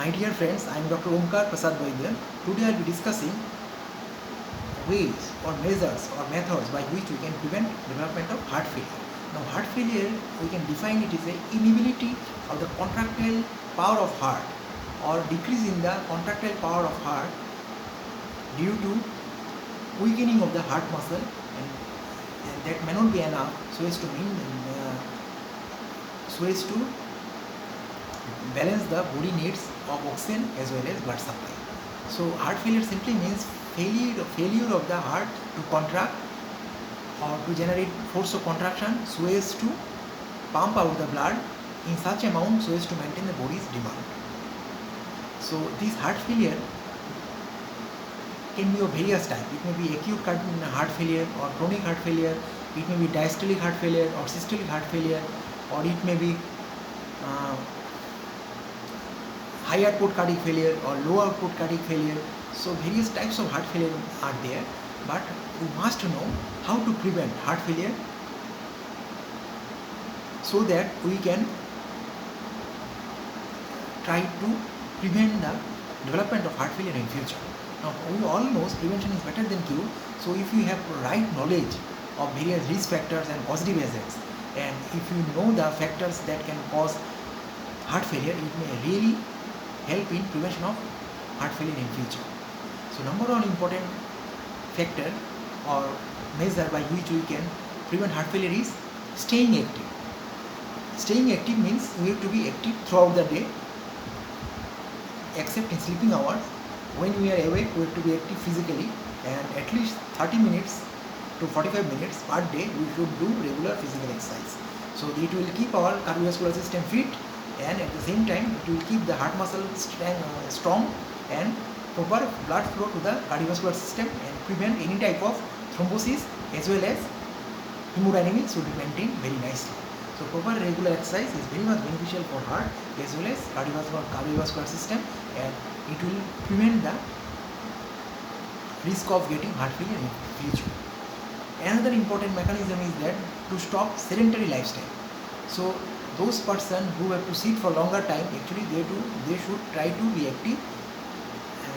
My dear friends, I am Dr. Omkar Prasad Vaidya. Today I will be discussing ways or measures or methods by which we can prevent development of heart failure. Now, heart failure, we can define it as an inability of the contractile power of heart or decrease in the contractile power of heart due to weakening of the heart muscle, and that may not be enough so as to balance the body needs of oxygen as well as blood supply. So heart failure simply means failure of the heart to contract or to generate force of contraction so as to pump out the blood in such amount so as to maintain the body's demand. So this heart failure can be of various types. It may be acute heart failure or chronic heart failure. It may be diastolic heart failure or systolic heart failure, or it may be high output cardiac failure or low output cardiac failure. So various types of heart failure are there, but we must know how to prevent heart failure so that we can try to prevent the development of heart failure in future. Now, we all know prevention is better than cure. So if you have right knowledge of various risk factors and causative agents, and if you know the factors that can cause heart failure, it may really help in prevention of heart failure in future. So number one important factor or measure by which we can prevent heart failure is staying active. Staying active means we have to be active throughout the day, except in sleeping hours. When we are awake, we have to be active physically, and at least 30 minutes to 45 minutes per day we should do regular physical exercise. So it will keep our cardiovascular system fit, and at the same time it will keep the heart muscle strong and proper blood flow to the cardiovascular system and prevent any type of thrombosis, as well as hemodynamics will be maintained very nicely. So proper regular exercise is very much beneficial for heart as well as cardiovascular system, and it will prevent the risk of getting heart failure in future. Another important mechanism is that to stop sedentary lifestyle. So those persons who have to sit for longer time, actually they should try to be active.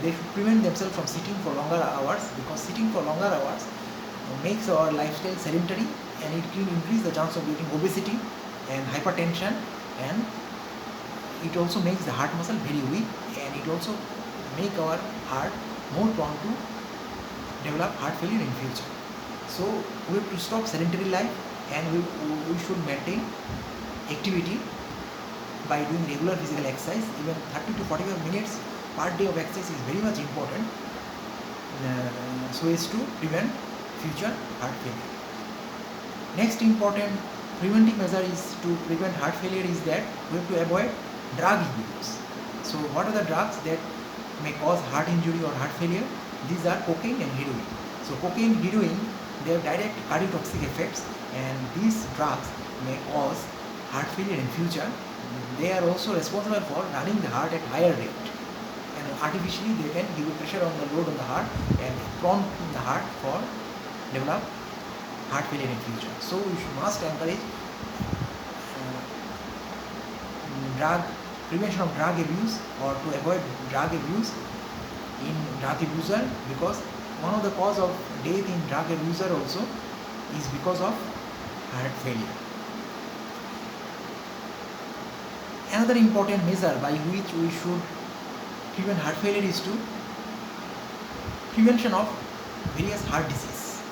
They should prevent themselves from sitting for longer hours, because sitting for longer hours makes our lifestyle sedentary, and it can increase the chance of getting obesity and hypertension, and it also makes the heart muscle very weak, and it also make our heart more prone to develop heart failure in future. So we have to stop sedentary life, and we should maintain activity by doing regular physical exercise. Even 30 to 45 minutes per day of exercise is very much important so as to prevent future heart failure. Next important preventive measure is to prevent heart failure is that we have to avoid drug use. So what are the drugs that may cause heart injury or heart failure? These are cocaine and heroin. So cocaine, heroin, they have direct cardiotoxic effects, and these drugs may cause heart failure in future. They are also responsible for running the heart at higher rate, and artificially they can give a pressure on the load on the heart and prompt the heart for develop heart failure in future. So we must encourage prevention of drug abuse, or to avoid drug abuse in drug abuser, because one of the cause of death in drug abuser also is because of heart failure. Another important measure by which we should prevent heart failure is to prevention of various heart disease.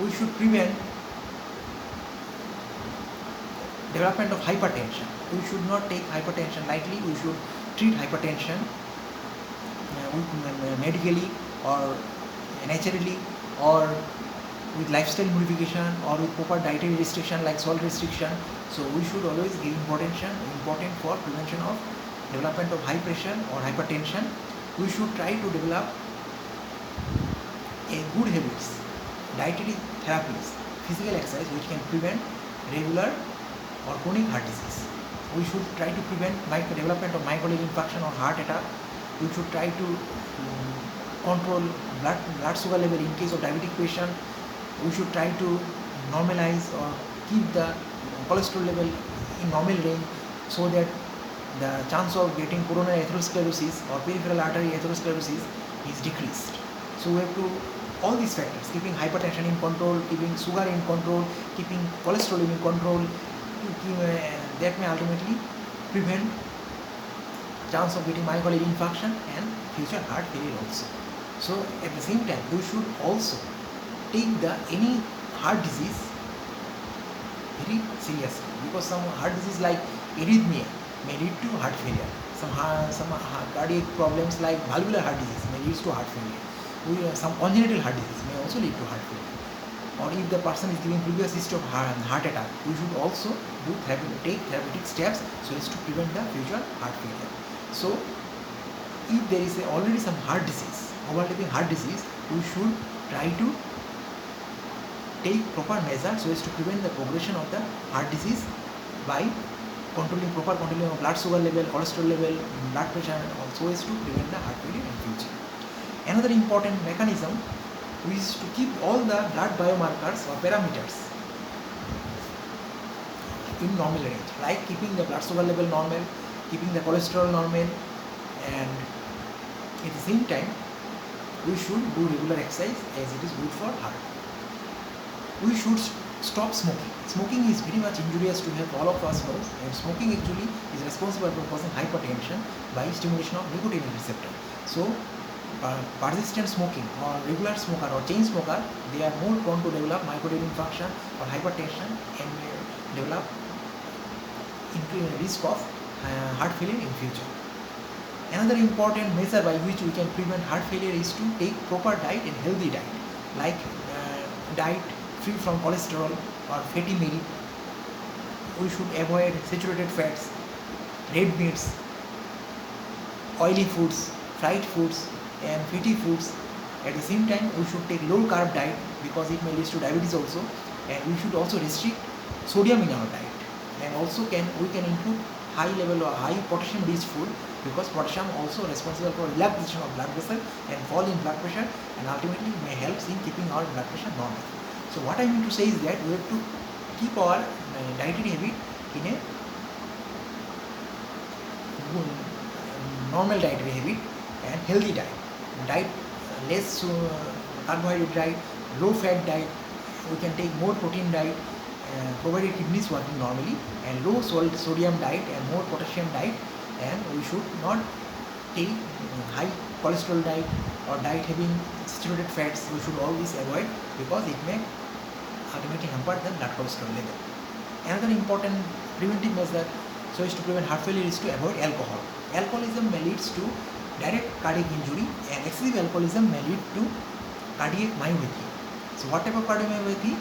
We should prevent development of hypertension. We should not take hypertension lightly. We should treat hypertension medically or naturally, or with lifestyle modification, or with proper dietary restriction like salt restriction. So we should always give important for prevention of development of high pressure or hypertension. We should try to develop a good habits, dietary therapies, physical exercise, which can prevent regular or chronic heart disease. We should try to prevent development of myocardial infarction or heart attack. We should try to control blood sugar level in case of diabetic patient. We should try to normalize or keep the cholesterol level in normal range, so that the chance of getting coronary atherosclerosis or peripheral artery atherosclerosis is decreased. So we have to, all these factors, keeping hypertension in control, keeping sugar in control, keeping cholesterol in control, that may ultimately prevent chance of getting myocardial infarction and future heart failure also. So at the same time, you should also take any heart disease very seriously, because some heart disease like arrhythmia may lead to heart failure. Some cardiac problems like valvular heart disease may lead to heart failure. Some congenital heart disease may also lead to heart failure. Or if the person is giving previous history of heart attack, we should also take therapeutic steps so as to prevent the future heart failure. So if there is already some heart disease, overlapping heart disease, we should try to take proper measures so as to prevent the progression of the heart disease by proper controlling of blood sugar level, cholesterol level, blood pressure, and also as to prevent the heart failure in future. Another important mechanism is to keep all the blood biomarkers or parameters in normal range, like keeping the blood sugar level normal, keeping the cholesterol normal, and at the same time we should do regular exercise as it is good for heart. We should stop smoking. Smoking is very much injurious to health, all of us know, and smoking actually is responsible for causing hypertension by stimulation of nicotine receptor. So persistent smoking or regular smoker or chain smoker, they are more prone to develop myocardial infarction or hypertension and develop increased risk of heart failure in future. Another important measure by which we can prevent heart failure is to take proper diet and healthy diet, like diet free from cholesterol or fatty meal. We should avoid saturated fats, red meats, oily foods, fried foods, and fatty foods. At the same time, we should take low carb diet because it may lead to diabetes also, and we should also restrict sodium in our diet. And also we can include high level or high potassium rich food, because potassium also responsible for relaxation of blood vessel and fall in blood pressure, and ultimately may help in keeping our blood pressure normal. So what I mean to say is that we have to keep our dietary habit in a normal dietary habit and healthy diet, less carbohydrate diet, low fat diet. We can take more protein diet, provided kidney is working normally, and low sodium diet and more potassium diet. And we should not take high cholesterol diet or diet having saturated fats. We should always avoid, because it may ultimately hamper the blood cholesterol level. Another important preventive measure so as to prevent heart failure is to avoid alcohol. Alcoholism may lead to direct cardiac injury, and excessive alcoholism may lead to cardiac myopathy. So what type of cardiomyopathy?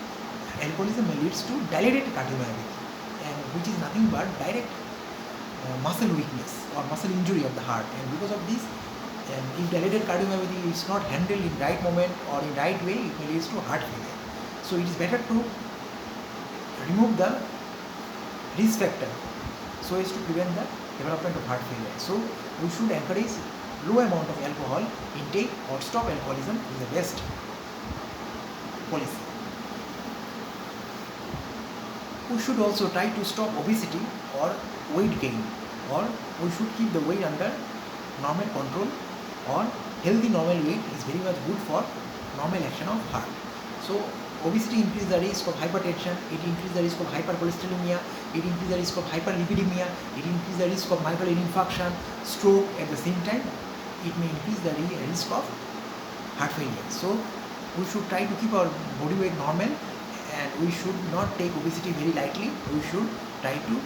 Alcoholism may lead to dilated cardiomyopathy, and which is nothing but direct muscle weakness or muscle injury of the heart. And because of this, if dilated cardiomyopathy is not handled in right moment or in right way, it may lead to heart failure. So it is better to remove the risk factor so as to prevent the development of heart failure. So we should encourage low amount of alcohol intake, or stop alcoholism is the best policy. We should also try to stop obesity or weight gain, or we should keep the weight under normal control, or healthy normal weight is very much good for normal action of heart. So obesity increases the risk of hypertension, it increases the risk of hypercholesterolemia, it increases the risk of hyperlipidemia, it increases the risk of myocardial infarction, stroke. At the same time, it may increase the risk of heart failure. So we should try to keep our body weight normal, and we should not take obesity very lightly. We should try to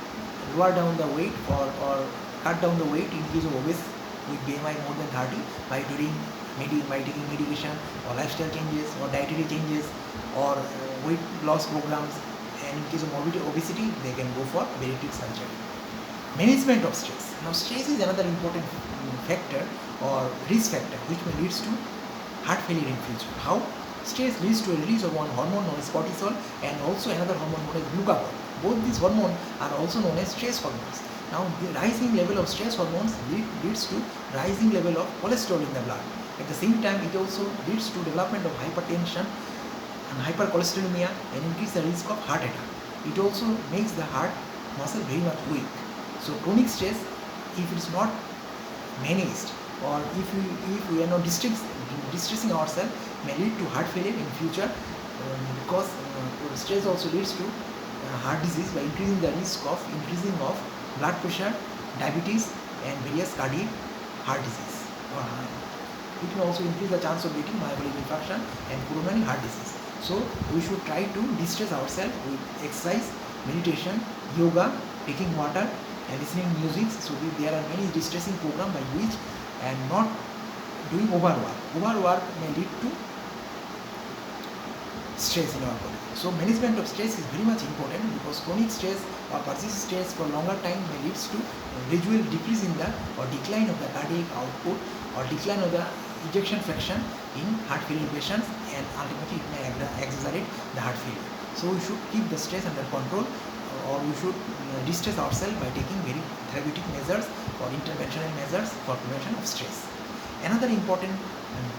lower down the weight or cut down the weight in case of obese with BMI more than 30 by taking medication or lifestyle changes or dietary changes or weight loss programs. And in case of obesity, they can go for bariatric surgery. Management of stress. Now stress is another important factor or risk factor which may lead to heart failure in future. How? Stress leads to a release of one hormone known as cortisol, and also another hormone known as glucagon. Both these hormones are also known as stress hormones. Now the rising level of stress hormones leads to rising level of cholesterol in the blood. At the same time, it also leads to development of hypertension and hypercholesterolemia, and increase the risk of heart attack. It also makes the heart muscle very much weak. So chronic stress if it is not managed, or if we are not distressing ourselves, may lead to heart failure in future, because stress also leads to heart disease by increasing the risk of blood pressure, diabetes, and various cardiac heart disease. It may also increase the chance of getting myocardial infarction and coronary heart disease. So we should try to distress ourselves with exercise, meditation, yoga, taking water, and listening music. So there are many distressing programs by which, and not doing overwork. Overwork may lead to stress in our body. So management of stress is very much important, because chronic stress or persistent stress for longer time may leads to gradual decrease in the or decline of the cardiac output, or decline of the ejection fraction in heart failure patients, and ultimately it may exacerbate the heart failure. So we should keep the stress under control, or we should distress ourselves by taking very therapeutic measures or interventional measures for prevention of stress. Another important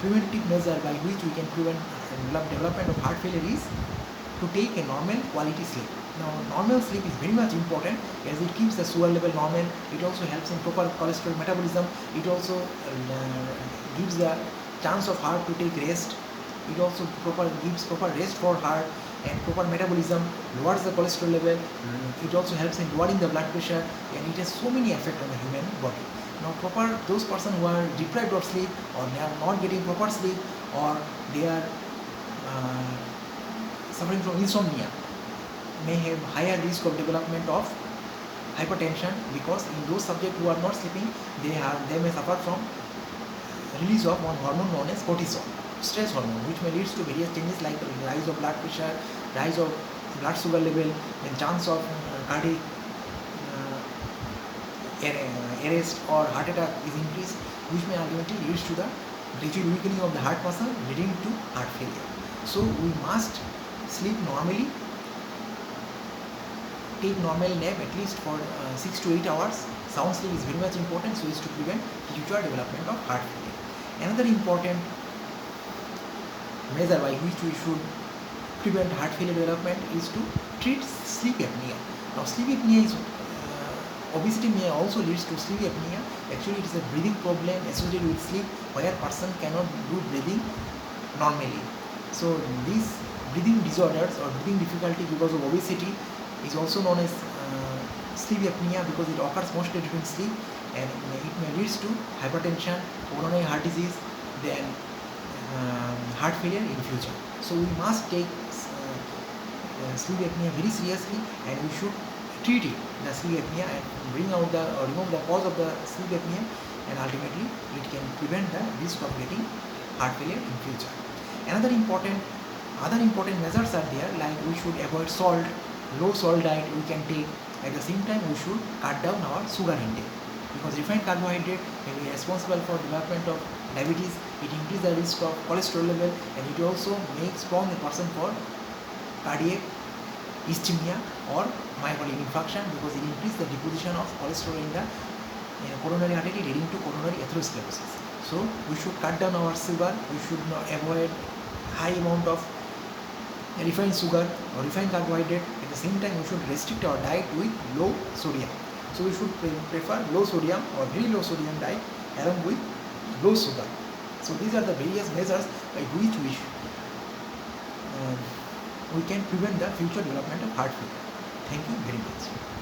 preventive measure by which we can prevent development of heart failure is to take a normal quality sleep. Now, normal sleep is very much important, as it keeps the sugar level normal. It also helps in proper cholesterol metabolism. It also gives the chance of heart to take rest. It also gives proper rest for heart, and proper metabolism lowers the cholesterol level. It also helps in lowering the blood pressure, and it has so many effects on the human body. Now, those persons who are deprived of sleep, or they are not getting proper sleep, or they are suffering from insomnia, may have higher risk of development of hypertension, because in those subjects who are not sleeping, they may suffer from release of one hormone known as cortisol, stress hormone, which may lead to various changes like rise of blood pressure, rise of blood sugar level, and chance of cardiac arrest or heart attack is increased, which may ultimately lead to the gradual weakening of the heart muscle, leading to heart failure. So we must sleep normally, take normal nap at least for 6 to 8 hours. Sound sleep is very much important, so as to prevent future development of heart failure. Another important measure by which we should prevent heart failure development is to treat sleep apnea. Now, sleep apnea is obesity may also leads to sleep apnea. Actually, it is a breathing problem associated with sleep, where person cannot do breathing normally. So these breathing disorders or breathing difficulty because of obesity is also known as sleep apnea, because it occurs mostly during sleep, and it may lead to hypertension, coronary heart disease, then heart failure in future. So we must take sleep apnea very seriously, and we should treat it, the sleep apnea, and remove the cause of the sleep apnea, and ultimately it can prevent the risk of getting heart failure in future. Other important measures are there, like we should avoid salt, low salt diet we can take. At the same time, we should cut down our sugar intake, because refined carbohydrate may be responsible for development of diabetes. It increases the risk of cholesterol level, and it also makes prone a person for cardiac ischemia or myocardial infarction, because it increases the deposition of cholesterol in the coronary artery, leading to coronary atherosclerosis. So we should cut down our sugar. We should avoid high amount of refined sugar or refined carbohydrate. At the same time, we should restrict our diet with low sodium. So we should prefer low sodium or very low sodium diet along with low sugar. So these are the various measures by which we can prevent the future development of heart failure. Thank you very much.